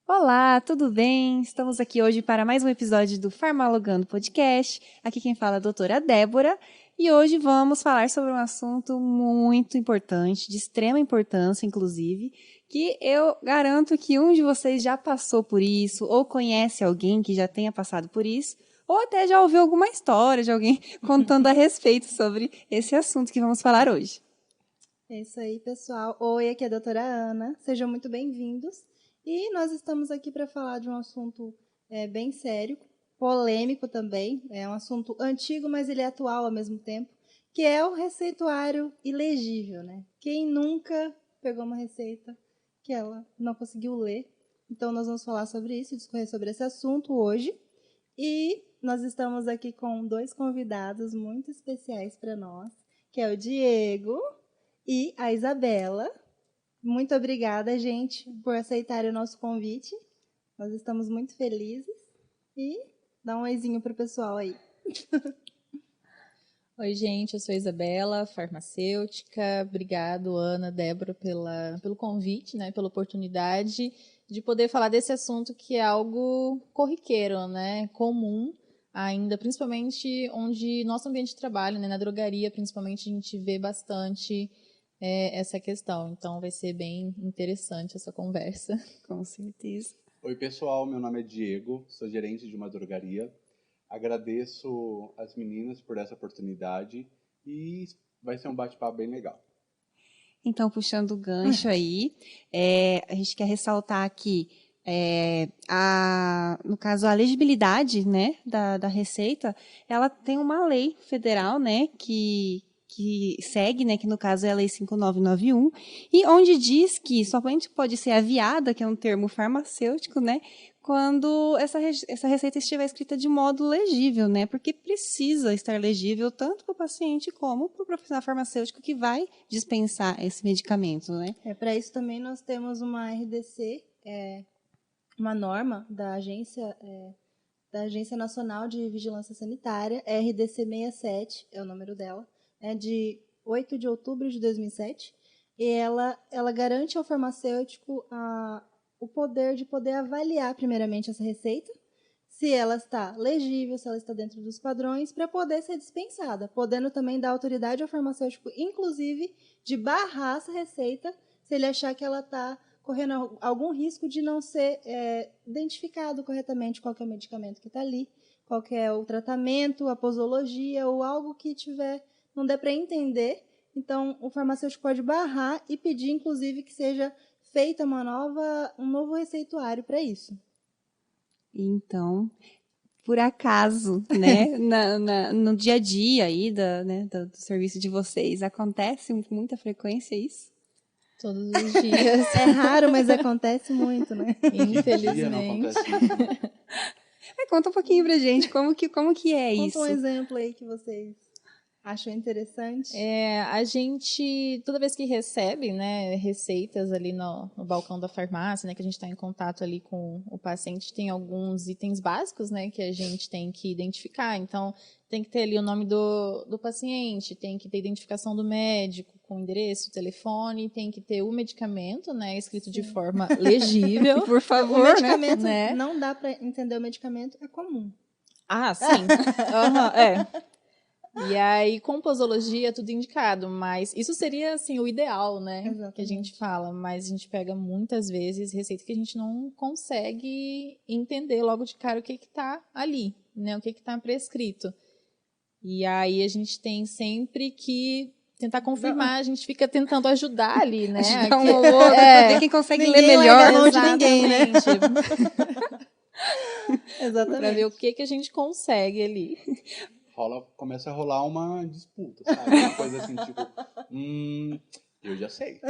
Olá, tudo bem? Estamos aqui hoje para mais um episódio do Farmalogando Podcast. Aqui quem fala é a doutora Débora e hoje vamos falar sobre um assunto muito importante, de extrema importância, inclusive, que eu garanto que um de vocês já passou por isso ou conhece alguém que já tenha passado por isso ou até já ouviu alguma história de alguém contando a respeito sobre esse assunto que vamos falar hoje. É isso aí, pessoal. Oi, aqui é a doutora Ana. Sejam muito bem-vindos. E nós estamos aqui para falar de um assunto bem sério, polêmico também. É um assunto antigo, mas ele é atual ao mesmo tempo, que é o receituário ilegível, né? Quem nunca pegou uma receita que ela não conseguiu ler? Então, nós vamos falar sobre isso, discorrer sobre esse assunto hoje. E nós estamos aqui com dois convidados muito especiais para nós, que é o Diego e a Isabela. Muito obrigada, gente, por aceitarem o nosso convite. Nós estamos muito felizes. E dá um oizinho pro pessoal aí. Oi, gente, eu sou a Isabela, farmacêutica. Obrigado, Ana, Débora, pelo convite, né, pela oportunidade de poder falar desse assunto que é algo corriqueiro, né, comum ainda, principalmente onde nosso ambiente de trabalho, né, na drogaria, principalmente, a gente vê bastante essa questão. Então, vai ser bem interessante essa conversa. Com certeza. Oi, pessoal, meu nome é Diego, sou gerente de uma drogaria. Agradeço as meninas por essa oportunidade e vai ser um bate-papo bem legal. Então, puxando o gancho aí, a gente quer ressaltar aqui, no caso, a legibilidade, né, da receita, ela tem uma lei federal, né, que segue, né, que no caso é a Lei 5991, e onde diz que somente pode ser aviada, que é um termo farmacêutico, né, quando essa receita estiver escrita de modo legível, né? Porque precisa estar legível tanto para o paciente como para o profissional farmacêutico que vai dispensar esse medicamento, né? Para isso também nós temos uma RDC, uma norma da Agência Nacional de Vigilância Sanitária, RDC 67, é o número dela, de 8 de outubro de 2007, e ela garante ao farmacêutico o poder de poder avaliar primeiramente essa receita, se ela está legível, se ela está dentro dos padrões, para poder ser dispensada, podendo também dar autoridade ao farmacêutico, inclusive, de barrar essa receita, se ele achar que ela está correndo algum risco de não ser identificado corretamente qual que é o medicamento que está ali, qual que é o tratamento, a posologia ou algo que não der para entender. Então, o farmacêutico pode barrar e pedir, inclusive, que seja feita um novo receituário para isso. Então, por acaso, né, no dia a dia aí do serviço de vocês, acontece com muita frequência isso? Todos os dias. É raro, mas acontece muito, né? Infelizmente. Que dia não acontece isso, né? Conta um pouquinho pra gente como que é isso. Conta um exemplo aí que vocês acham interessante. A gente, toda vez que recebe, né, receitas ali no balcão da farmácia, né, que a gente está em contato ali com o paciente, tem alguns itens básicos, né, que a gente tem que identificar. Então, tem que ter ali o nome do paciente, tem que ter identificação do médico, com endereço, telefone, tem que ter o medicamento, né, escrito de forma legível. Por favor, o medicamento, né? não dá para entender o medicamento, é comum. Ah, sim. E aí, com posologia, tudo indicado, mas isso seria, assim, o ideal, né? Exatamente. Que a gente fala, mas a gente pega muitas vezes receita que a gente não consegue entender logo de cara o que tá ali, né? O que tá prescrito. E aí, a gente tem sempre que tentar confirmar, a gente fica tentando ajudar ali, né? Ajudar um ao outro, ver quem consegue ler melhor. Larga a mão de ninguém, né? Exatamente. Pra ver o que a gente consegue ali. Começa a rolar uma disputa, sabe? Uma coisa assim, tipo, eu já sei.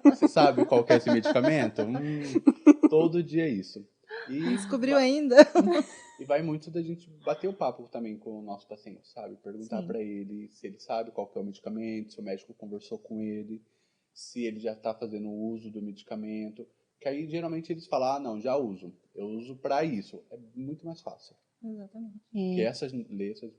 Você sabe qual que é esse medicamento? Todo dia é isso. E descobriu ainda? E vai muito da gente bater o papo também com o nosso paciente, sabe? Perguntar para ele se ele sabe qual que é o medicamento, se o médico conversou com ele, se ele já está fazendo uso do medicamento. Que aí, geralmente, eles falam, não, já uso. Eu uso para isso. É muito mais fácil. Exatamente. Porque essas letras...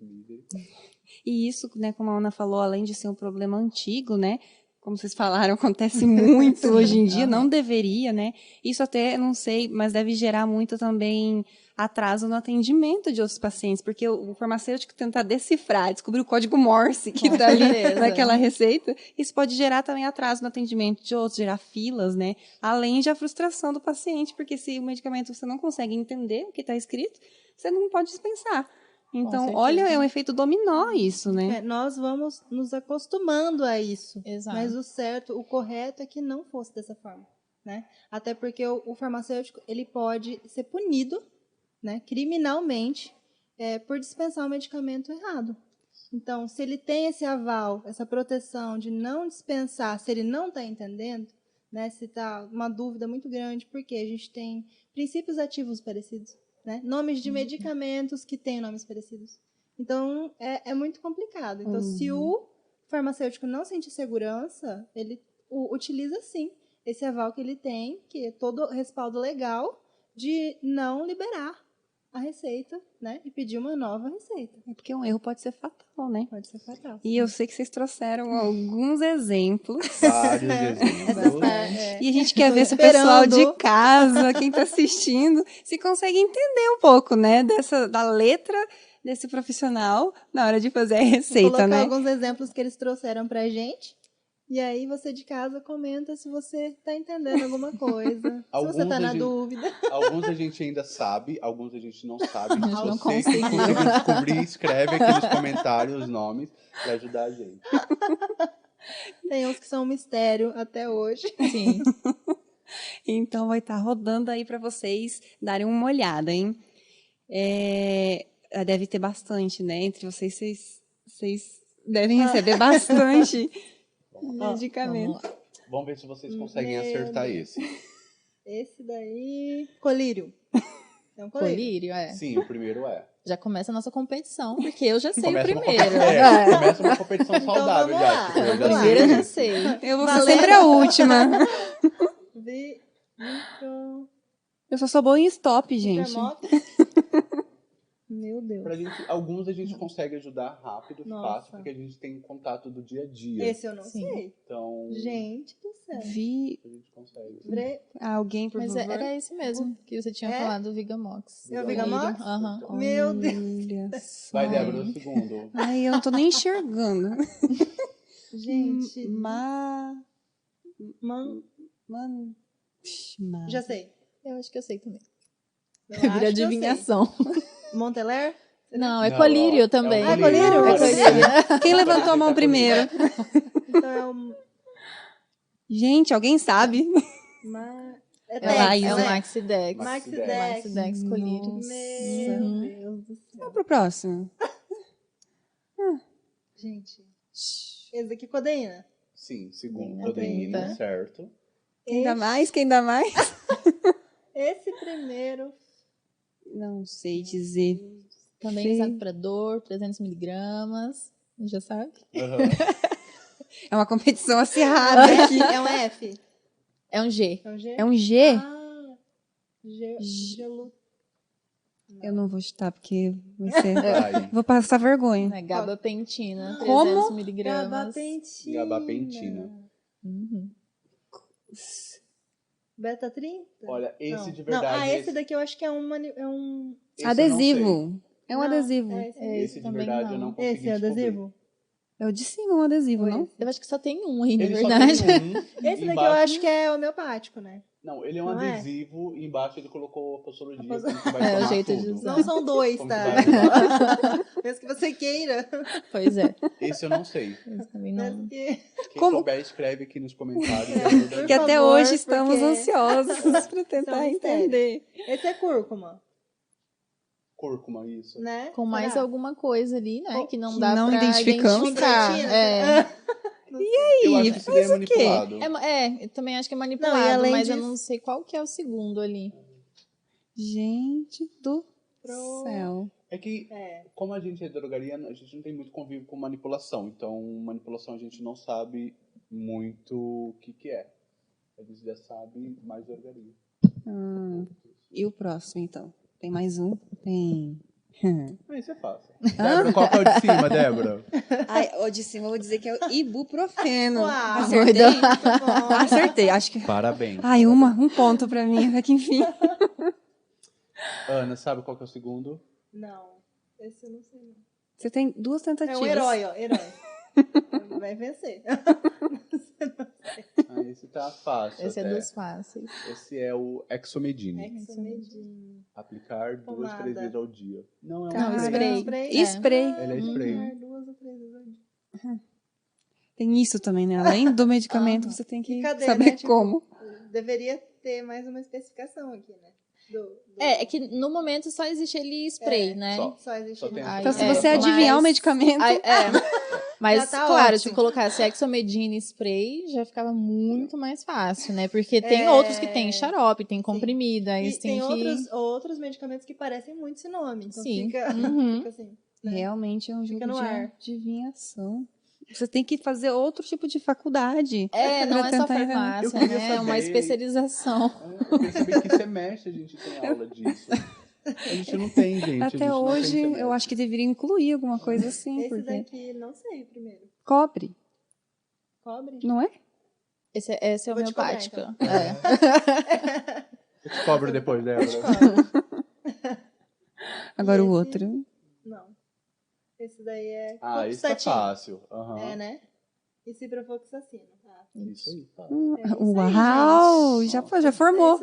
E isso, né, como a Ana falou, além de ser um problema antigo, né? como vocês falaram, acontece muito Sim, hoje em dia, aham. não deveria, né? Isso até, não sei, mas deve gerar muito também atraso no atendimento de outros pacientes, porque o farmacêutico tentar decifrar, descobrir o código Morse que Com está ali certeza. naquela receita, isso pode gerar também atraso no atendimento de outros, gerar filas, né? Além de a frustração do paciente, porque se o medicamento você não consegue entender o que está escrito, você não pode dispensar. Então, certeza. olha, é um efeito dominó isso, né? Nós vamos nos acostumando a isso. Exato. Mas o certo, o correto é que não fosse dessa forma, né? Até porque o farmacêutico, ele pode ser punido, né, criminalmente, por dispensar o medicamento errado. Então, se ele tem esse aval, essa proteção de não dispensar, se ele não está entendendo, né, se está uma dúvida muito grande, porque a gente tem princípios ativos parecidos, né, nomes de medicamentos que têm nomes parecidos. Então, é muito complicado. Então, se o farmacêutico não sentir segurança, ele utiliza, sim, esse aval que ele tem, que é todo respaldo legal, de não liberar a receita, né, e pedir uma nova receita. É porque um erro pode ser fatal, né? Pode ser fatal. E eu sei que vocês trouxeram alguns exemplos. Vários exemplos. E a gente quer Tô ver se o pessoal esperando. de casa, quem está assistindo, se consegue entender um pouco, né, da letra desse profissional na hora de fazer a Vou receita, colocar né? alguns exemplos que eles trouxeram pra gente. E aí você de casa comenta se você tá entendendo alguma coisa. Se você tá na dúvida. Alguns a gente ainda sabe, alguns a gente não sabe. A gente Se não você conseguiu. conseguiu descobrir, escreve aqui nos comentários os nomes para ajudar a gente. Tem uns que são um mistério até hoje. Sim. Então vai estar rodando aí para vocês darem uma olhada, hein? Deve ter bastante, né? Entre vocês devem receber bastante medicamento. Vamos lá. Vamos ver se vocês conseguem Meu acertar Deus. esse. Esse daí. Colírio. É um colírio. Colírio, Sim, o primeiro é. Já começa a nossa competição, porque eu já sei Começa o uma primeiro. competição, começa uma competição saudável vamos já. lá. Tipo, eu O já primeiro eu já sei. sei. Eu vou ser Valendo. sempre a última. Eu só sou boa em stop, gente. Vitramox. Meu Deus. Alguns a gente consegue ajudar rápido, Nossa. fácil, porque a gente tem contato do dia a dia. Esse eu não Sim. sei. Então, Gente do céu. Vi a gente consegue. alguém, por Mas favor. era esse mesmo que você tinha É? falado, o Vigamox. É o Vigamox? Aham. Meu Deus. Olha só. Vai, Débora, o segundo. Ai, eu não tô nem enxergando. Gente. Man... Já sei. Eu acho que eu sei também. Eu Vira acho que eu sei. adivinhação. Monteler? Não, é Não, colírio ó, também. é um colírio? É É colírio. Quem levantou a mão primeiro? Então é o. Gente, alguém sabe? É É lá, Dex, É o né? Maxidex. Maxidex. Maxidex colírio. Meu Uhum. Deus do céu. Vamos pro próximo. Gente. Esse daqui é codeína. Sim, segundo, Codeína. codeína, certo. Quem dá mais? Quem dá mais? Esse primeiro. Não sei dizer. Também Sei. usado para dor, 300 miligramas. Já sabe? Aham. É uma competição acirrada aqui. É um F. É um G. É um G? É um G? Ah, gelo. Eu não vou chutar, porque vai ser... Vai. Vou passar vergonha. É gabapentina, 300 Como? miligramas. Gabapentina. Gabapentina. Uhum. Beta 30? Olha, esse Não. de verdade. Não, esse daqui eu acho que é um. esse eu não Adesivo. É um Não, adesivo. é esse sei. aí. Esse de também verdade eu não. não consegui Esse é descobrir. adesivo? É o de cima, um adesivo, Oi. não? Eu acho que só tem um aí, na Ele só verdade. tem um. Esse daqui eu embaixo- acho que é homeopático, né? Não, ele é um Não é? adesivo e embaixo ele colocou a posologia. A pos- Como que vai É, o tomar jeito de tudo. usar. Não são dois, Como tá? que vai usar? Mesmo que você queira. Pois é. Esse eu não sei. Esse também Mesmo não. que... Quem Como- souber, escreve aqui nos comentários. Por Que até favor, hoje estamos porque ansiosos para isso é tentar um mistério. entender. Esse é cúrcuma, Cúrcuma, isso. né? Com mais Será? alguma coisa ali, né? Que não Que dá não pra identificamos. identificar. Creatina, É. será? Não sei. Eu acho que isso daí é Mas o quê? manipulado. Eu também acho que é manipulado, Não, e além mas eu disso- não sei qual que é o segundo ali. Gente do Pro- céu. É que, É. como a gente é drogaria, a gente não tem muito convívio com manipulação. Então, manipulação a gente não sabe muito o que é. A gente já sabe mais drogaria. E o próximo, então? Tem mais um? Tem. Isso é fácil. Débora, qual que é o de cima, Débora? Ai, o de cima eu vou dizer que é o ibuprofeno. Uau, Acertei? muito bom. Acertei, acho que... Parabéns. Ai, um ponto pra mim, até que enfim. Ana, sabe qual que é o segundo? Não, esse eu não sei não. Você tem 2 tentativas. É um herói, ó, herói. Vai vencer. Esse tá fácil Esse até. é dos fáceis. Esse é o Exomedine. Hexamedine. Aplicar 2, Pomada. 3 vezes ao dia. Não, é um Não, spray. spray. Spray. Ele é spray. Aplicar 2 ou 3 vezes ao dia. Tem isso também, né? Além do medicamento, você tem que E cadê, saber né? Tipo, como. Deveria ter mais uma especificação aqui, né? É que no momento só existe ele spray, né? Só existe. Só tem Ah, Então, se É, você adivinhar mas- o medicamento... Aí, Mas, Já tá claro, ótimo. se colocasse Exomedine spray, já ficava muito mais fácil, né? Porque tem outros que tem xarope, tem comprimido, aí E você tem tem que... outros medicamentos que parecem muito esse nome. Então Sim. fica, Uhum. fica assim. Né? Realmente é um Fica jogo no de ar. adivinhação. Você tem que fazer outro tipo de faculdade. Não pra é só tentar entender. farmácia, Eu queria né? É uma saber- especialização. Eu queria saber que semestre a gente tem aula disso. A gente não tem, gente. a gente Até não tem hoje, semestre. eu acho que deveria incluir alguma coisa assim, Esse porque daqui, não sei primeiro. cobre, Cobre? não é? Esse é Vou te cobrar, homeopático. então. Eu te cobro depois, Débora. Agora o esse? outro. Não. Esse daí é Esse tá fluoxetina. fácil. Aham. É, né? E ciprofloxacina. Isso aí, fácil. É isso aí, Uau! gente. Já formou.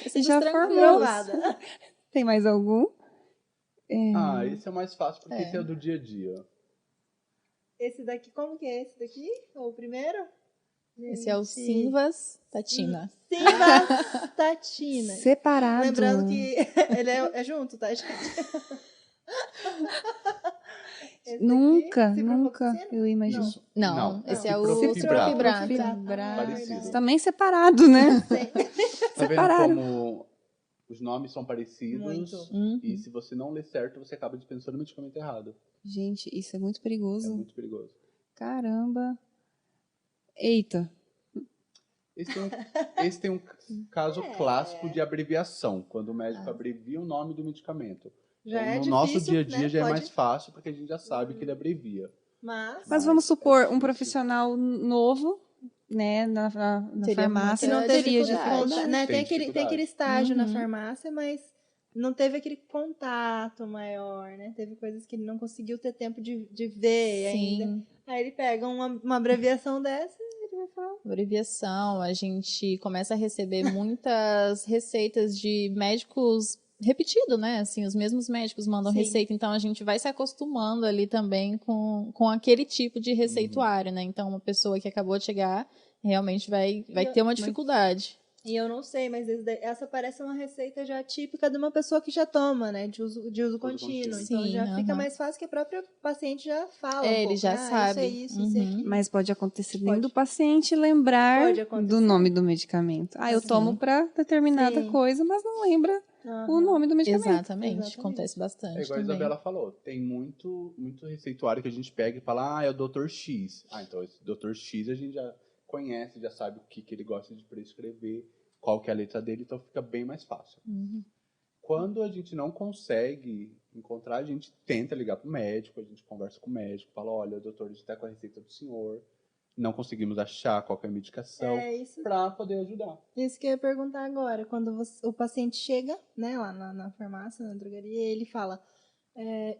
Esse Já dos formou. tranquilos. Aprovada. Tem mais algum? Esse é o mais fácil porque esse é o do dia a dia. Esse daqui, como que é esse daqui? O primeiro? Esse é o Gente. Simvas Tatina. Simvastatina. Separado. Lembrando que ele é junto, tá, gente? Esse Nunca, daqui, nunca ciprofloxacina? eu imagino. Não. Não, Não, esse é é o ciprofibrato. ciprofibrato. Parecido. Também separado, né? Sim. Tá vendo Separaram. como os nomes são parecidos? Muito. Uhum. E se você não lê certo, você acaba dispensando o medicamento errado. Gente, isso é muito É perigoso. muito perigoso. Caramba. Eita. Esse tem um caso clássico de abreviação, quando o médico abrevia o nome do medicamento. Já Então, é no difícil, nosso dia a dia né? já é Pode- mais fácil, porque a gente já sabe que ele abrevia. Mas vamos supor, um difícil. profissional novo, né, na Teria farmácia, Que muita não teve teria dificuldade. dificuldade. né? Tem Tem dificuldade. aquele estágio na Uhum. farmácia, mas não teve aquele contato maior, né? Teve coisas que ele não conseguiu ter tempo de ver ainda. Sim, Aí ele pega uma abreviação dessa e ele vai falar. abreviação. A gente começa a receber muitas receitas de médicos repetido, né? Assim, os mesmos médicos mandam Sim. receita, então a gente vai se acostumando ali também com aquele tipo de receituário, né? Então, uma pessoa que acabou de chegar realmente vai ter uma dificuldade. E eu não sei, mas essa parece uma receita já típica de uma pessoa que já toma, né? De uso contínuo. contínuo. Então Sim, já fica aham. mais fácil que a própria paciente já fala. É, um ele pouco, já Isso sabe. é isso e Uhum. aquilo. Mas pode acontecer nem Pode. do paciente lembrar Pode acontecer. do nome do medicamento. Eu Sim. tomo para determinada Sim. coisa, mas não lembra o Aham. nome do medicamento. Exatamente, acontece bastante É igual a também. Isabela falou, tem muito receituário que a gente pega e fala, é o Dr. X. Então esse Dr. X a gente já conhece, já sabe o que ele gosta de prescrever, qual que é a letra dele, então fica bem mais fácil. Uhum. Quando a gente não consegue encontrar, a gente tenta ligar pro médico, a gente conversa com o médico, fala, olha, doutor, a gente está com a receita do senhor, não conseguimos achar qual que é a medicação, É isso. para poder ajudar. Isso que eu ia perguntar agora. Quando o paciente chega, né, lá na farmácia, na drogaria, ele fala,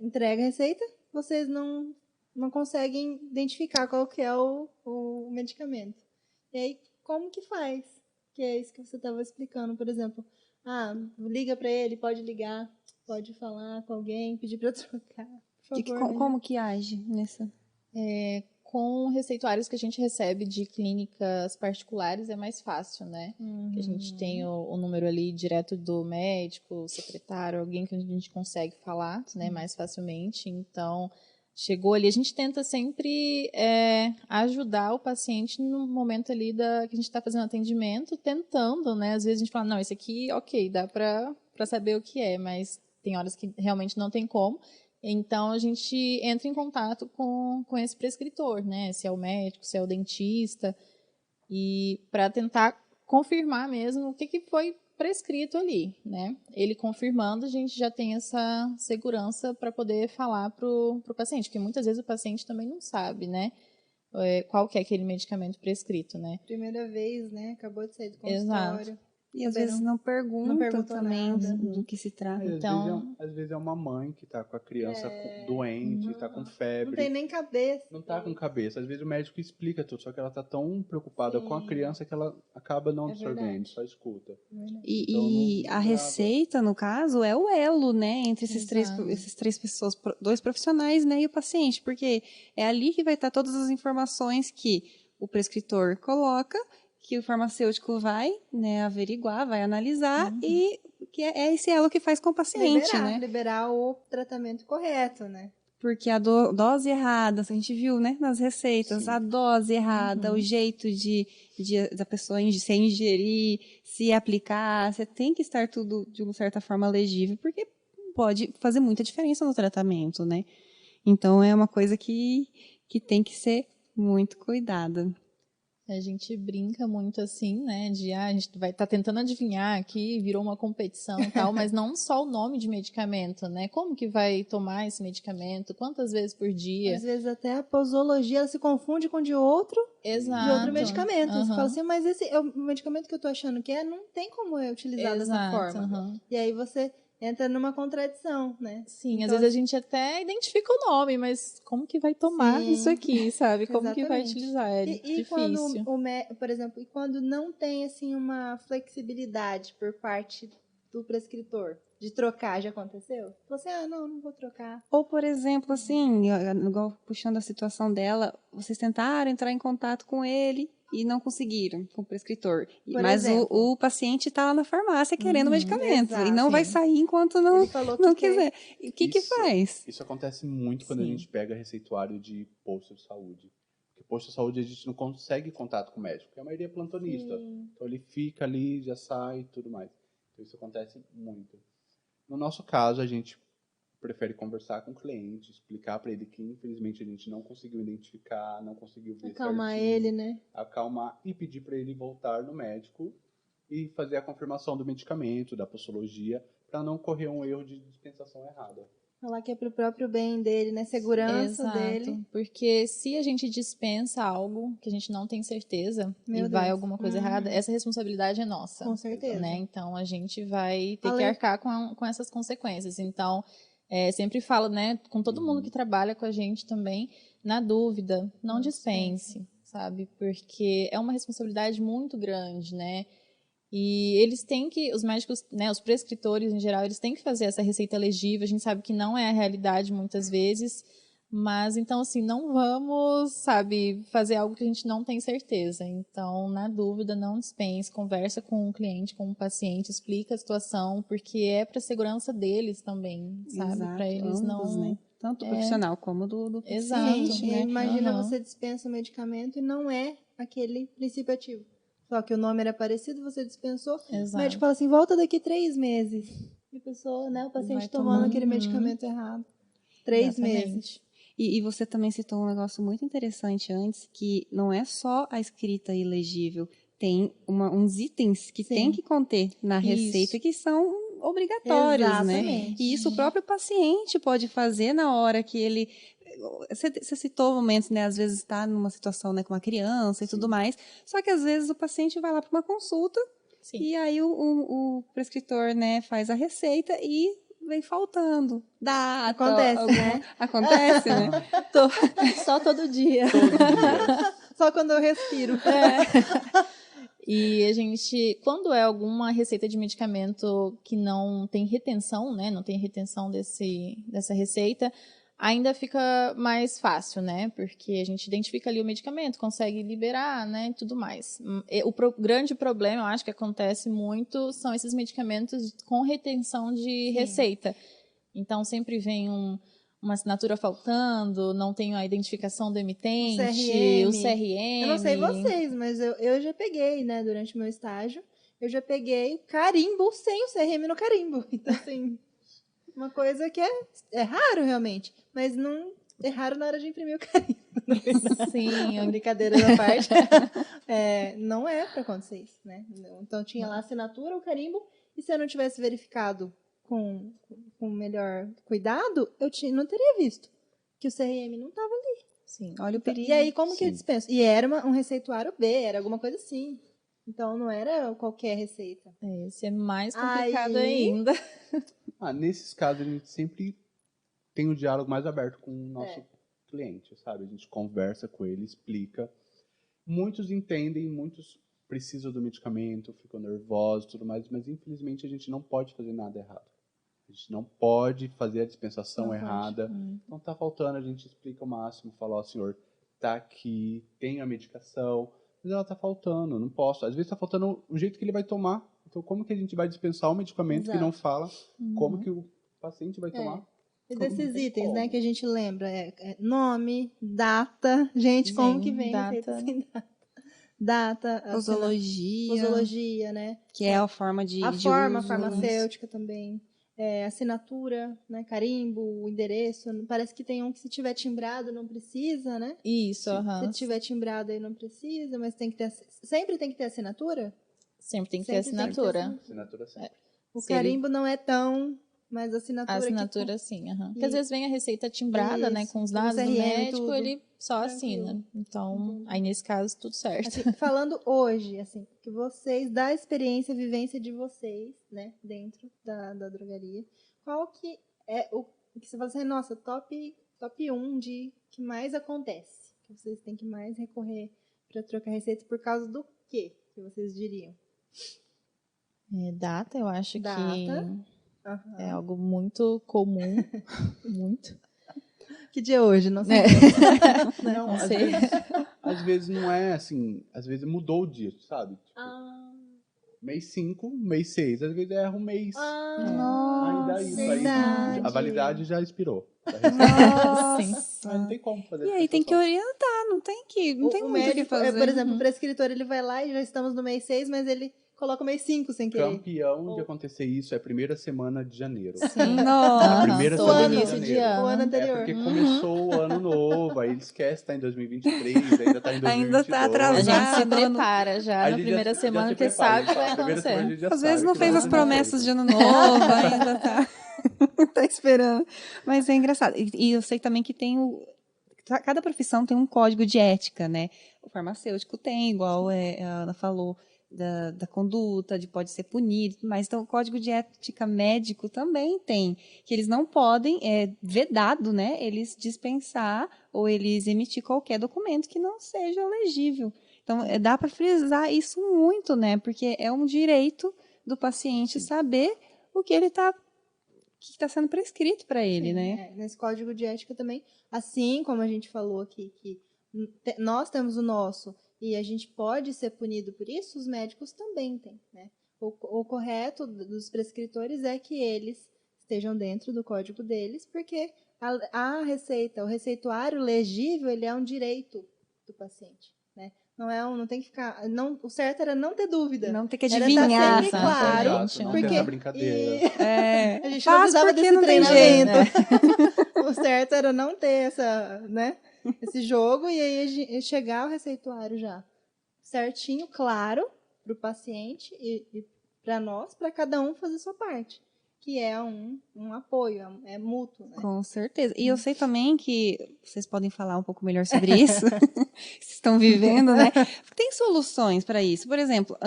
entrega a receita, vocês não conseguem identificar qual que é o medicamento. E aí, como que faz? Que é isso que você estava explicando, por exemplo. Liga para ele, pode ligar, pode falar com alguém, pedir para trocar. Por favor, né? Como que age nessa? Com receituários que a gente recebe de clínicas particulares é mais fácil, né? Que a gente tem o número ali direto do médico, secretário, alguém que a gente consegue falar, né, mais facilmente. Então, chegou ali, a gente tenta sempre ajudar o paciente no momento ali que a gente está fazendo atendimento, tentando, né? Às vezes a gente fala, não, esse aqui, ok, dá para saber o que é, mas tem horas que realmente não tem como. Então, a gente entra em contato com esse prescritor, né? Se é o médico, se é o dentista, e para tentar confirmar mesmo o que foi prescrito ali, né? Ele confirmando, a gente já tem essa segurança para poder falar pro paciente, porque muitas vezes o paciente também não sabe, né? Qual que é aquele medicamento prescrito, né? Primeira vez, né? Acabou de sair do Exato. consultório. E às Também vezes não pergunta perguntou também nada. do que se trata. Então- Às vezes é uma mãe que tá com a criança doente, tá com febre. Não tem nem cabeça. Não tá com cabeça. Às vezes o médico explica tudo, só que ela tá tão preocupada com a criança que ela acaba não absorvendo, verdade. só escuta. E Então, a receita, no caso, é o elo, né, entre Exato. esses três pessoas, dois profissionais, né, e o paciente, porque é ali que vai estar todas as informações que o prescritor coloca, que o farmacêutico vai, né, averiguar, vai analisar e que é esse elo que faz com o paciente, né? Liberar o tratamento correto, né? Porque a dose errada, a gente viu, né, nas receitas, Sim. a dose errada, o jeito da pessoa se ingerir, se aplicar, você tem que estar tudo de uma certa forma legível, porque pode fazer muita diferença no tratamento, né? Então, é uma coisa que tem que ser muito cuidada. A gente brinca muito assim, né? A gente vai estar tentando adivinhar aqui, virou uma competição e tal, mas não só o nome de medicamento, né? Como que vai tomar esse medicamento? Quantas vezes por dia? Às vezes até a posologia ela se confunde com de outro Exato. medicamento. Você Aham. fala assim, mas esse é o medicamento que eu tô achando que não tem como eu utilizar dessa Exato, forma. aham. E aí você entra numa contradição, né? Sim, Então, às vezes a gente até identifica o nome, mas como que vai tomar Sim. isso aqui, sabe? Como que vai Exatamente. utilizar? É E difícil. quando por exemplo, e quando não tem assim uma flexibilidade por parte do prescritor de trocar, já aconteceu? Falou assim, não vou trocar. Ou, por exemplo, assim, igual puxando a situação dela, vocês tentaram entrar em contato com ele e não conseguiram, com o prescritor. Por Mas exemplo. o paciente está lá na farmácia querendo medicamento e não exato. vai sair enquanto não, Ele falou não que quiser. E o que faz? Isso acontece muito quando a Sim. gente pega receituário de posto de saúde. Porque posto de saúde a gente não consegue contato com o médico, porque a maioria é plantonista. Sim. Então ele fica ali, já sai e tudo mais. Então isso acontece muito. No nosso caso, a gente prefere conversar com o cliente, explicar para ele que infelizmente a gente não conseguiu identificar, não conseguiu ver Acalmar certinho, ele, né? acalmar e pedir para ele voltar no médico e fazer a confirmação do medicamento, da posologia, para não correr um erro de dispensação errada. Falar que é pro próprio bem dele, né? Segurança Exato, dele. porque se a gente dispensa algo que a gente não tem certeza Meu e vai Deus. alguma coisa errada, essa responsabilidade é nossa. Com certeza. Né? Então a gente vai ter que Além- arcar com essas consequências. Então, sempre falo, né, com todo mundo que trabalha com a gente também, na dúvida, não dispense, sabe? Porque é uma responsabilidade muito grande, né? E eles têm que, os médicos, né, os prescritores em geral, eles têm que fazer essa receita legível. A gente sabe que não é a realidade muitas vezes, mas então assim, não vamos, sabe, fazer algo que a gente não tem certeza. Então, na dúvida, não dispense, conversa com o cliente, com o paciente, explica a situação, porque é para a segurança deles também, sabe? Exato, Para eles ambos, não, né? Tanto o profissional como do Exato. paciente, Sim, né? imagina Aham. você dispensa o medicamento e não é aquele princípio ativo. Só que o nome era parecido, você dispensou. O Exato. médico fala assim, volta daqui 3 meses. E a pessoa, né, o paciente Vai tomando tomando. aquele medicamento errado. 3 Exatamente. meses. E você também citou um negócio muito interessante antes, que não é só a escrita ilegível, tem uns itens que Sim. tem que conter na Isso. receita que são obrigatórios, né? Exatamente. E isso o próprio paciente pode fazer na hora que ele... Você citou momentos, né? Às vezes está numa situação, né, com uma criança e tudo mais, só que às vezes o paciente vai lá para uma consulta Sim. e aí o prescritor, né, faz a receita e vem faltando data. Acontece, né? Acontece, né? Só todo dia. Só quando eu respiro. E a gente, quando é alguma receita de medicamento que não tem retenção, né, não tem retenção dessa receita, ainda fica mais fácil, né, porque a gente identifica ali o medicamento, consegue liberar, né, e tudo mais. O grande problema, eu acho que acontece muito, são esses medicamentos com retenção de receita. Então, sempre vem uma assinatura faltando, não tenho a identificação do emitente, o CRM. Eu não sei vocês, mas eu já peguei, né, durante o meu estágio, eu já peguei carimbo sem o CRM no carimbo. Então, assim, uma coisa que é raro realmente, mas não é raro na hora de imprimir o carimbo. Sim, Brincadeira da parte. Não é para acontecer isso, né? Então tinha lá a assinatura, o carimbo, e se eu não tivesse verificado com melhor cuidado, não teria visto que o CRM não estava ali. sim. Olha o perigo. E aí, como que eu Sim. dispenso? E era um receituário B, era alguma coisa assim. Então, não era qualquer receita. Esse é mais complicado Aí- ainda. Nesses casos, a gente sempre tem um diálogo mais aberto com o nosso cliente, sabe? A gente conversa com ele, explica. Muitos entendem, muitos precisam do medicamento, ficam nervosos e tudo mais, mas infelizmente a gente não pode fazer nada errado. A gente não pode fazer a dispensação Não pode. errada. Não tá faltando, a gente explica o máximo, fala, ó, senhor, tá aqui, tem a medicação, mas ela tá faltando, não posso. Às vezes tá faltando o jeito que ele vai tomar. Então, como que a gente vai dispensar um medicamento que não fala como que o paciente vai tomar? E Como desses não tem itens, como. né, que a gente lembra, nome, data, gente, como Sim, que vem data. receita sem data? Data, posologia, né? Que é a forma de A de forma uso. farmacêutica também. Assinatura, né, carimbo, o endereço. Parece que tem um que se tiver timbrado não precisa, né? Isso, aham. Se tiver timbrado aí não precisa, mas tem que ter, sempre tem que ter assinatura? Sempre tem que ter Sempre tem que ter assinatura. Assinatura sempre. O Se ele- carimbo não é tão, mas a assinatura, A assinatura, sim, aham. Porque às E- vezes vem a receita timbrada, né, Isso, com os com o dados do CRM, médico, tudo. ele só Tranquilo. assina. Então, Entendi. aí nesse caso, tudo certo. Assim, falando hoje, assim, que vocês, da experiência, vivência de vocês, né, dentro da drogaria, qual que é o que você fala assim, nossa, top 1 de que mais acontece? Que vocês têm que mais recorrer para trocar receita por causa do quê? Que vocês diriam? Data, eu acho Data. que Aham. é algo muito comum. Muito. Que dia é hoje? Não sei. Não, Não às sei. às vezes não é assim, às vezes mudou o dia, sabe? Tipo, Ah, mês 5, mês 6, às vezes erra um mês. Aí dá isso, aí verdade. a validade já expirou. Nossa. Aí não tem como fazer E aí tem que dispensação. orientar, não tem muito o que médico, fazer. por exemplo, o prescritor, ele vai lá e já estamos no mês 6, mas ele coloca o mês 5 sem querer. Campeão de acontecer isso é a primeira semana de janeiro. Sim. Nossa. A primeira Todo semana de início de janeiro. O ano ano. anterior. Porque começou o ano novo, aí ele esquece que tá em 2023, ainda tá em 2022. Ainda tá A atrasado. gente se Já, prepara já A na gente primeira já semana, se porque prepara, sabe que vai a primeira semana a acontecer. gente já Às vezes sabe não que fez vai as dar promessas de certo. ano novo, ainda tá esperando. Mas é engraçado. E eu sei também que cada profissão tem um código de ética, né? O farmacêutico tem, igual a Ana falou, da conduta, de pode ser punido, mas então o código de ética médico também tem, que eles não podem, vedado, né? Eles dispensar ou eles emitir qualquer documento que não seja legível. Então, dá para frisar isso muito, né? Porque é um direito do paciente saber o que ele está que está sendo prescrito para ele, Sim, né? nesse código de ética também, assim como a gente falou aqui, que nós temos o nosso e a gente pode ser punido por isso, os médicos também têm, né? O correto dos prescritores é que eles estejam dentro do código deles, porque a receita, o receituário legível, ele é um direito do paciente, né? Não tem que ficar, o certo era não ter dúvida. Não ter que Era adivinhar. estar sempre claro, Exatamente. Não porque tem essa brincadeira. a gente Faz não precisava porque desse não tem treinamento. jeito, O certo era não ter esse jogo e aí chegar ao receituário já certinho, claro, para o paciente e para nós, para cada um fazer sua parte, que é um apoio, é mútuo, né? Com certeza. E eu sei também que vocês podem falar um pouco melhor sobre isso, vocês estão vivendo, né? Tem soluções para isso. Por exemplo,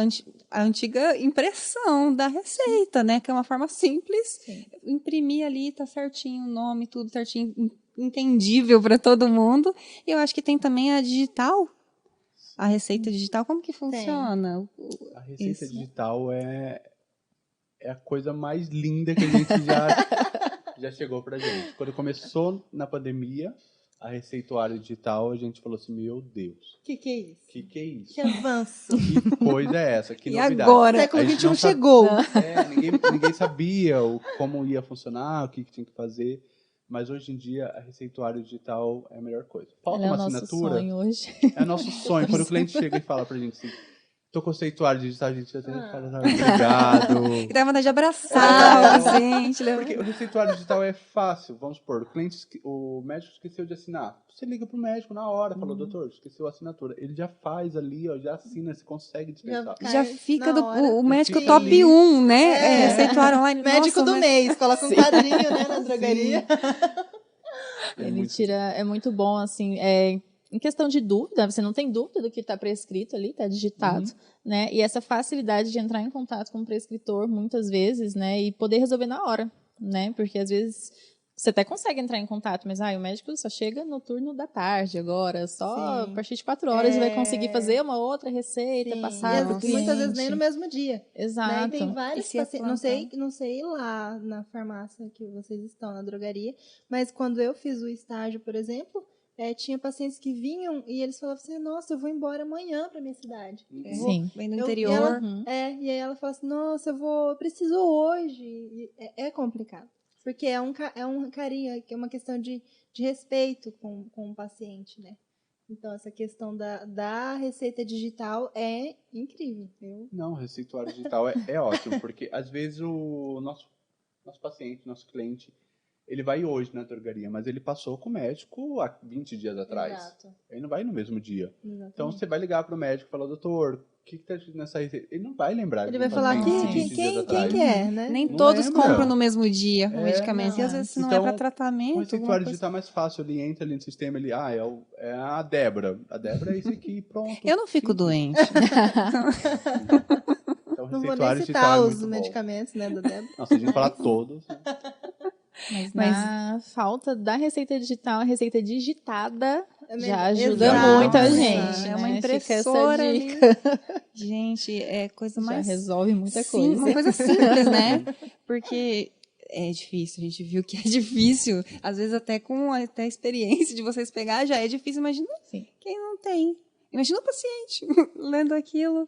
a antiga impressão da receita, né? Que é uma forma simples. Sim. Imprimir ali, tá certinho o nome, tudo certinho, entendível para todo mundo. E eu acho que tem também a digital. A receita digital, como que funciona? A receita Isso. digital é a coisa mais linda que a gente já chegou pra gente. Quando começou na pandemia, a receituário digital, a gente falou assim, meu Deus, Que é isso? que é isso? Que avanço. Que coisa é essa? Que E novidade. agora? O século A gente XXI não sabe- chegou. Ninguém sabia como ia funcionar, o que tinha que fazer. Mas hoje em dia, a receituário digital é a melhor coisa. Falta Ela é uma o nosso assinatura. sonho hoje. É nosso sonho. Quando o cliente chega e fala pra gente assim, Tô com o receituário digital, a gente até fala, obrigado. E dá vontade de abraçar o paciente. Porque o receituário digital é fácil, vamos supor, o médico esqueceu de assinar. Você liga pro médico na hora, falou, doutor, esqueceu a assinatura. Ele já faz ali, ó, já assina, você consegue dispensar. Já fica na hora. o médico Sim. top 1, né? É. Receituário online. Médico Nossa, do mas- mês, coloca um quadrinho, né, na drogaria. Ele tira, é muito bom, assim, em questão de dúvida, você não tem dúvida do que está prescrito ali, está digitado, né? E essa facilidade de entrar em contato com o prescritor, muitas vezes, né? E poder resolver na hora, né? Porque às vezes você até consegue entrar em contato, mas o médico só chega no turno da tarde agora, só Sim. a partir de 4 horas ele vai conseguir fazer uma outra receita, Sim. passar para o E cliente. muitas vezes nem no mesmo dia. Né? E Exato. tem vários E se é pacientes. Não sei lá na farmácia que vocês estão, na drogaria, mas quando eu fiz o estágio, por exemplo, tinha pacientes que vinham e eles falavam assim, nossa, eu vou embora amanhã para minha cidade. Sim. Vem do Eu- interior. e ela- e aí ela fala assim, nossa, eu preciso hoje. E é complicado. Porque é um carinho, é uma questão de respeito com o paciente, né? Então, essa questão da receita digital é incrível, viu? Não, o receituário digital é ótimo, porque às vezes o nosso paciente, nosso cliente, ele vai hoje na drogaria, mas ele passou com o médico há 20 dias atrás. Exato. Ele não vai no mesmo dia. Exatamente. Então você vai ligar pro médico e falar, doutor, o que tá escrito nessa receita? Ele não vai lembrar. Ele de vai um falar, paciente de quem 20 dias que atrás. é, né? Nem Não todos lembra. compram no mesmo dia o medicamento. não, E às vezes, se não é Então, para O tratamento, alguma receituário coisa... digital é mais fácil, ele entra ali no sistema, ele, é a Débora. A Débora é isso aqui, pronto. Eu não fico Simples. doente. Então, o Não vou nem receituário citar digital é os muito bom. medicamentos, né, da Débora. Não, se a gente falar todos, né? Mas, Mas- na falta da receita digital, a receita digitada É melhor. já ajuda Exato. muito a Nossa, gente, é uma né? Fica essa impressora ali. dica. Gente, é coisa Já mais... resolve muita Sim, coisa. uma coisa simples, né? Porque é difícil, a gente viu que é difícil. Às vezes até com a experiência de vocês pegar já é difícil. Imagina Sim. quem não tem. Imagina o paciente lendo aquilo.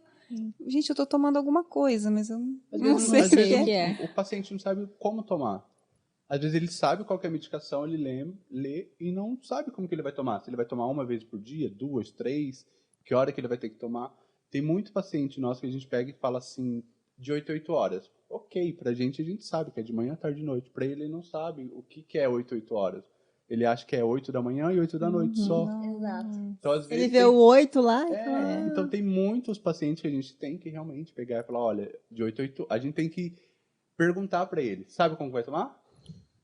Gente, eu tô tomando alguma coisa, mas eu Às não vezes, sei às o vezes que que é. é. o paciente não sabe como tomar. Às vezes ele sabe qual que é a medicação, ele lê e não sabe como que ele vai tomar. Se ele vai tomar uma vez por dia, 2, 3, que hora que ele vai ter que tomar. Tem muito paciente nosso que a gente pega e fala assim, de 8 a 8 horas. Ok, pra gente a gente sabe que é de manhã, tarde e noite. Pra ele não sabe o que é 8 a 8 horas. Ele acha que é 8 da manhã e 8 da noite só. Exato. Então, às vezes, Ele vê o 8 lá e É, fala, então tem muitos pacientes que a gente tem que realmente pegar e falar, olha, de 8 a 8, a gente tem que perguntar pra ele, sabe como vai tomar?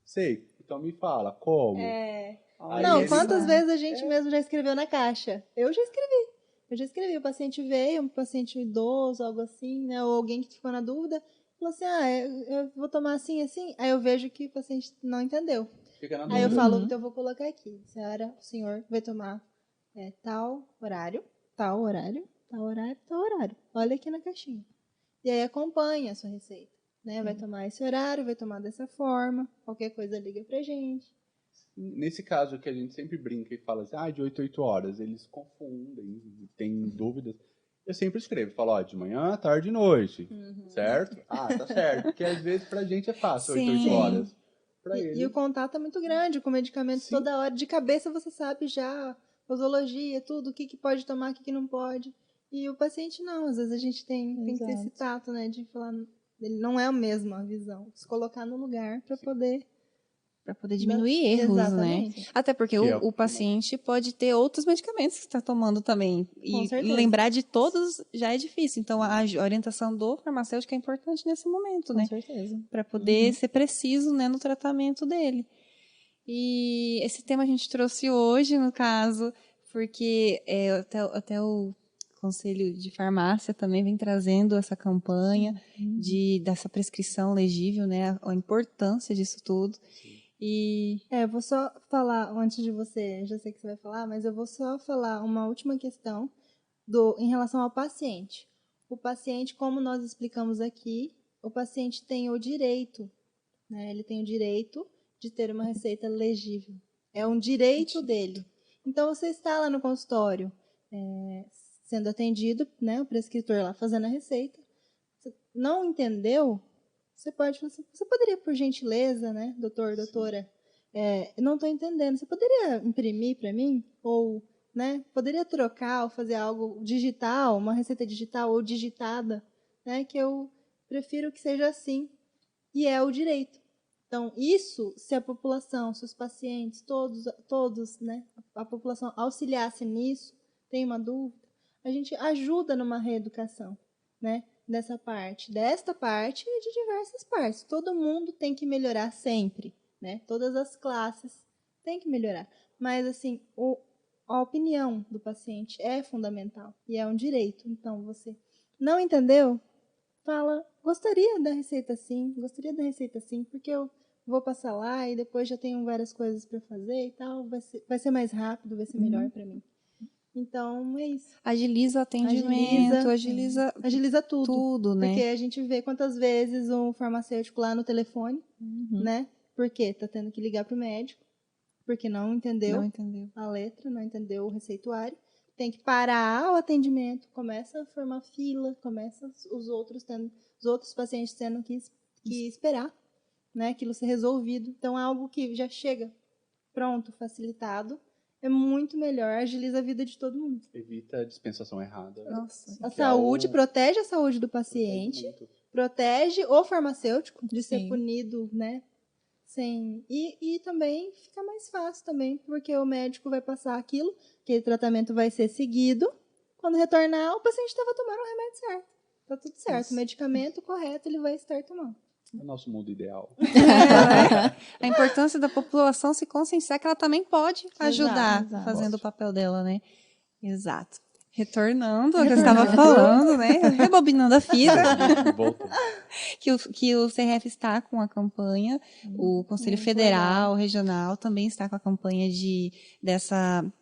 Sei, então me fala, como? Aí Não, ele- quantas vezes a gente mesmo já escreveu na caixa? Eu já escrevi. O paciente veio, um paciente idoso, algo assim, né? Ou alguém que ficou na dúvida, falou assim, eu vou tomar assim, assim. Aí eu vejo que o paciente não entendeu. Fica na Aí eu dúvida. falo, então eu vou colocar aqui. O senhor vai tomar tal horário, tal horário, tal horário, tal horário. Olha aqui na caixinha. E aí acompanha a sua receita. Né? Vai tomar esse horário, vai tomar dessa forma. Qualquer coisa liga pra gente. Nesse caso que a gente sempre brinca e fala assim, de 8 a 8 horas, eles confundem, têm dúvidas. Eu sempre escrevo, falo, de manhã, tarde e noite, certo? Tá certo, porque às vezes pra gente é fácil, 8 a 8 Sim. horas. Pra E ele, o contato é muito grande, com medicamentos Sim. toda hora. De cabeça você sabe já, posologia, tudo, o que pode tomar, o que não pode. E o paciente não, às vezes a gente tem que ter esse tato, né? De falar, ele não é a mesma visão. Se colocar no lugar para poder diminuir erros, Exatamente. né? Até porque Que é o paciente pode ter outros medicamentos que está tomando também. Com E certeza. lembrar de todos já é difícil. Então, a orientação do farmacêutico é importante nesse momento, Com né? certeza. Para poder ser preciso, né, no tratamento dele. E esse tema a gente trouxe hoje, no caso, porque até o Conselho de Farmácia também vem trazendo essa campanha dessa prescrição legível, né? A importância disso tudo. E Eu vou só falar, antes de você, já sei que você vai falar, mas eu vou só falar uma última questão em relação ao paciente. O paciente, como nós explicamos aqui, o paciente tem o direito, né? Ele tem o direito de ter uma receita legível. É um direito dele. Então, você está lá no consultório, sendo atendido, né? O prescritor lá fazendo a receita. Você não entendeu? Você pode falar assim, você poderia, por gentileza, né, doutor, doutora, não estou entendendo, você poderia imprimir para mim? Ou né? Poderia trocar ou fazer algo digital, uma receita digital ou digitada, né? Que eu prefiro que seja assim. E é o direito. Então, isso, se a população, se os pacientes, todos, né? A população auxiliasse nisso, tem uma dúvida, a gente ajuda numa reeducação, né? Desta parte e de diversas partes. Todo mundo tem que melhorar sempre, né? Todas as classes têm que melhorar. Mas, assim, a opinião do paciente é fundamental e é um direito. Então, você não entendeu? Fala, gostaria da receita assim, porque eu vou passar lá e depois já tenho várias coisas para fazer e tal. Vai ser mais rápido, vai ser melhor para mim. Então, é isso. Agiliza o atendimento, agiliza tudo, né? Porque a gente vê quantas vezes um farmacêutico lá no telefone, né? Porque tá tendo que ligar pro médico, porque não entendeu a letra, não entendeu o receituário. Tem que parar o atendimento, começa a formar fila, começa os outros pacientes tendo que esperar, né? Aquilo ser resolvido. Então, é algo que já chega pronto, facilitado. É muito melhor, agiliza a vida de todo mundo. Evita a dispensação errada. Nossa. A saúde, protege a saúde do paciente, protege o farmacêutico de ser punido, né? E também fica mais fácil também, porque o médico vai passar aquele tratamento vai ser seguido. Quando retornar, o paciente estava tomando o remédio certo. Tá tudo certo. Isso. O medicamento correto ele vai estar tomando. É o nosso mundo ideal. A importância da população se conscientizar que ela também pode ajudar fazendo o papel dela, né? Exato. Retornando ao que eu estava falando, né? Rebobinando a fita. que o CRF está com a campanha, o Conselho Federal, Regional também está com a campanha essa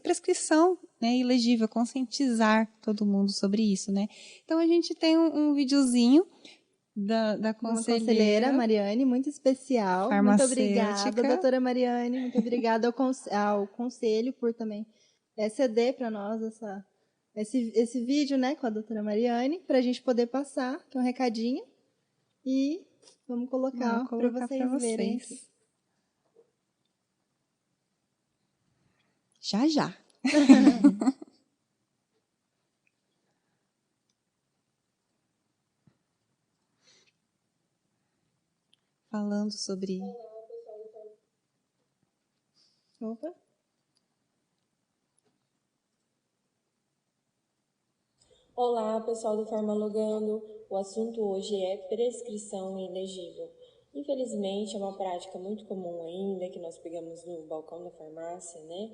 prescrição, né, ilegível, conscientizar todo mundo sobre isso, né? Então a gente tem um videozinho da conselheira Mariane, muito especial. Muito obrigada, doutora Mariane. Muito obrigada ao conselho por também ceder para nós esse vídeo, né, com a doutora Mariane, para a gente poder passar, que é um recadinho. E vamos colocar para vocês verem. Já. Falando sobre... Opa. Olá, pessoal do Farmalogando. O assunto hoje é prescrição ilegível. Infelizmente, é uma prática muito comum ainda, que nós pegamos no balcão da farmácia, né?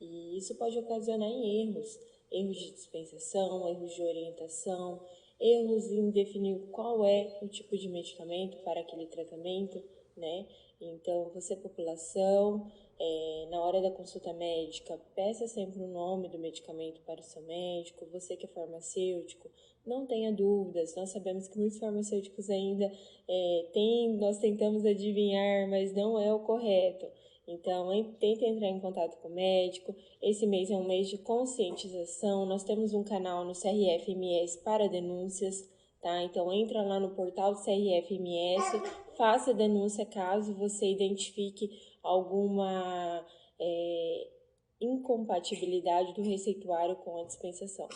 E isso pode ocasionar em erros de dispensação, erros de orientação, erros em definir qual é o tipo de medicamento para aquele tratamento, né? Então, você, população, na hora da consulta médica, peça sempre o nome do medicamento para o seu médico. Você que é farmacêutico, não tenha dúvidas. Nós sabemos que muitos farmacêuticos ainda nós tentamos adivinhar, mas não é o correto. Então, tente entrar em contato com o médico. Esse mês é um mês de conscientização. Nós temos um canal no CRF-MS para denúncias, tá? Então, entra lá no portal do CRF-MS, faça a denúncia caso você identifique alguma incompatibilidade do receituário com a dispensação.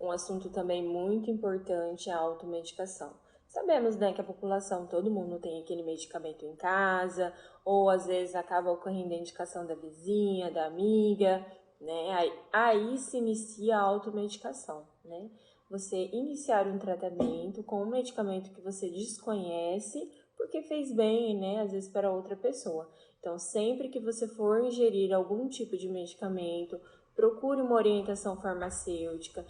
Um assunto também muito importante é a automedicação. Sabemos, né, que a população, todo mundo tem aquele medicamento em casa, ou às vezes acaba ocorrendo a indicação da vizinha, da amiga, né? Aí se inicia a automedicação, né? Você iniciar um tratamento com um medicamento que você desconhece, porque fez bem, né, às vezes para outra pessoa. Então, sempre que você for ingerir algum tipo de medicamento, procure uma orientação farmacêutica.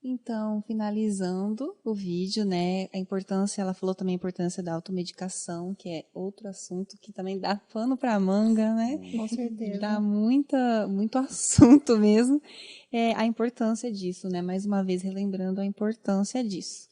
Então, finalizando o vídeo, né, ela falou também a importância da automedicação, que é outro assunto que também dá pano para manga, né? Com certeza. Dá muito assunto mesmo, a importância disso, né? Mais uma vez relembrando a importância disso.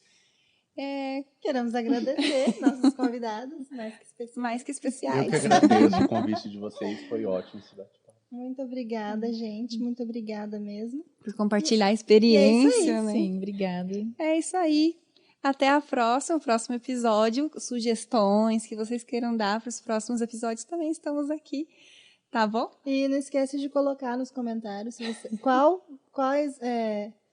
Queremos agradecer nossos convidados, mais que especiais. Mais que especiais. Eu que agradeço o convite de vocês, foi ótimo esse bate-papo. Muito obrigada, gente. Muito obrigada mesmo. Por compartilhar a experiência, E é isso aí, né? Sim, obrigada. É isso aí. Até a próxima, o próximo episódio. Sugestões que vocês queiram dar para os próximos episódios também estamos aqui. Tá bom? E não esquece de colocar nos comentários quais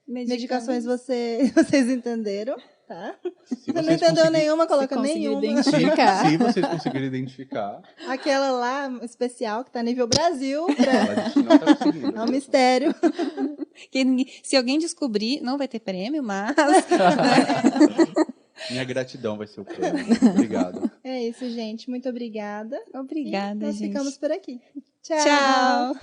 medicações vocês entenderam, tá? Se Você não entendeu nenhuma, coloca conseguiu nenhuma. identificar. Se vocês conseguirem identificar, Aquela lá, especial, que tá nível Brasil, a gente não tá conseguindo. é um mistério. Se alguém descobrir, não vai ter prêmio, mas... Minha gratidão vai ser o prêmio. Obrigado. É isso, gente. Muito obrigada. Obrigada, Nós gente. ficamos por aqui. Tchau.